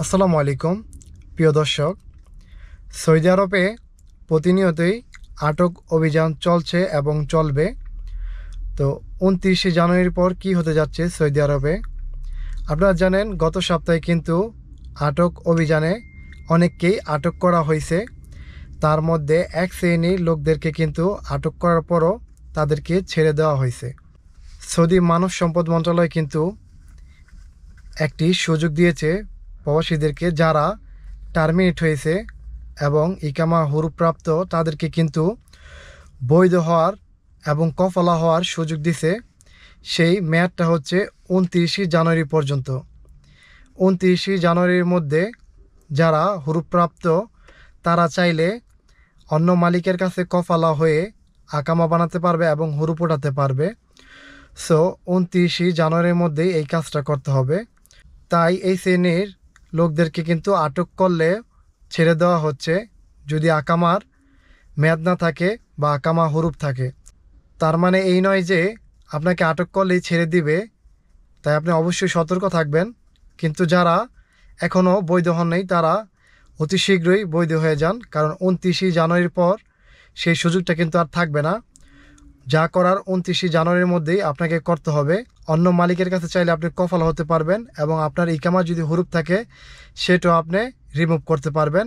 আসসালামু আলাইকুম প্রিয় দর্শক। সৌদি আরবে প্রতিনিয়তই আটক অভিযান চলছে এবং চলবে। তো 29শে জানুয়ারির পর কি হতে যাচ্ছে সৌদি আরবে, আপনারা জানেন গত সপ্তাহে কিন্তু আটক অভিযানে অনেককেই আটক করা হয়েছে। তার মধ্যে এক শ্রেণীর লোকদেরকে কিন্তু আটক করার পরও তাদেরকে ছেড়ে দেওয়া হয়েছে। সৌদি মানব সম্পদ মন্ত্রণালয় কিন্তু একটি সুযোগ দিয়েছে প্রবাসীদেরকে যারা টার্মিনেট হয়েছে এবং ইকামা হুরুপ্রাপ্ত তাদেরকে কিন্তু বৈধ হওয়ার এবং কফলা হওয়ার সুযোগ দিছে। সেই মেয়াদটা হচ্ছে 29শে জানুয়ারি পর্যন্ত। 29শে জানুয়ারির মধ্যে যারা হুরুপ্রাপ্ত তারা চাইলে অন্য মালিকের কাছে কফালা হয়ে আকামা বানাতে পারবে এবং হুরুপ ওঠাতে পারবে। সো 29শে জানুয়ারির মধ্যেই এই কাজটা করতে হবে। তাই এই শ্রেণীর লোকদেরকে কিন্তু আটক করলে ছেড়ে দেওয়া হচ্ছে যদি আকামার মেয়াদ না থাকে বা আকামা হুরুপ থাকে। তার মানে এই নয় যে আপনাকে আটক করলেই ছেড়ে দিবে, তাই আপনি অবশ্যই সতর্ক থাকবেন। কিন্তু যারা এখনও বৈধ হন নাই তারা অতি শীঘ্রই বৈধ হয়ে যান, কারণ 29শে জানুয়ারির পর সেই সুযোগটা কিন্তু আর থাকবে না। যা করার 29শে জানুয়ারির মধ্যেই আপনাকে করতে হবে। অন্য মালিকের কাছে চাইলে আপনি কফালা হতে পারবেন এবং আপনার ইকামা যদি হুরুপ থাকে সেটাও আপনি রিমুভ করতে পারবেন।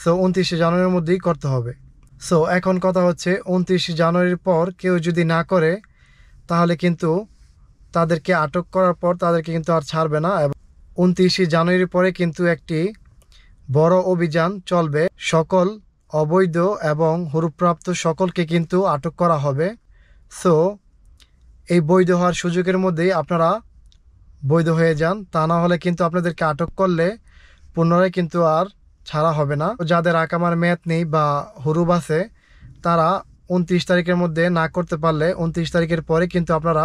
সো 29শে জানুয়ারির মধ্যেই করতে হবে। সো এখন কথা হচ্ছে 29শে জানুয়ারির পর কেউ যদি না করে তাহলে কিন্তু তাদেরকে আটক করার পর তাদেরকে কিন্তু আর ছাড়বে না। এবং 29শে জানুয়ারির পরে কিন্তু একটি বড় অভিযান চলবে। সকল অবৈধ এবং হুরুপ্রাপ্ত সকলকে কিন্তু আটক করা হবে। সো এই বৈধ হওয়ার সুযোগের মধ্যেই আপনারা বৈধ হয়ে যান, তা না হলে কিন্তু আপনাদেরকে আটক করলে পুনরায় কিন্তু আর ছাড়া হবে না। যাদের আকামার মেয়াদ নেই বা হুরুপ আছে তারা 29 তারিখের মধ্যে না করতে পারলে 29 তারিখের পরে কিন্তু আপনারা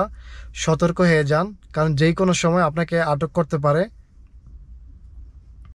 সতর্ক হয়ে যান, কারণ যেই কোনো সময় আপনাকে আটক করতে পারে।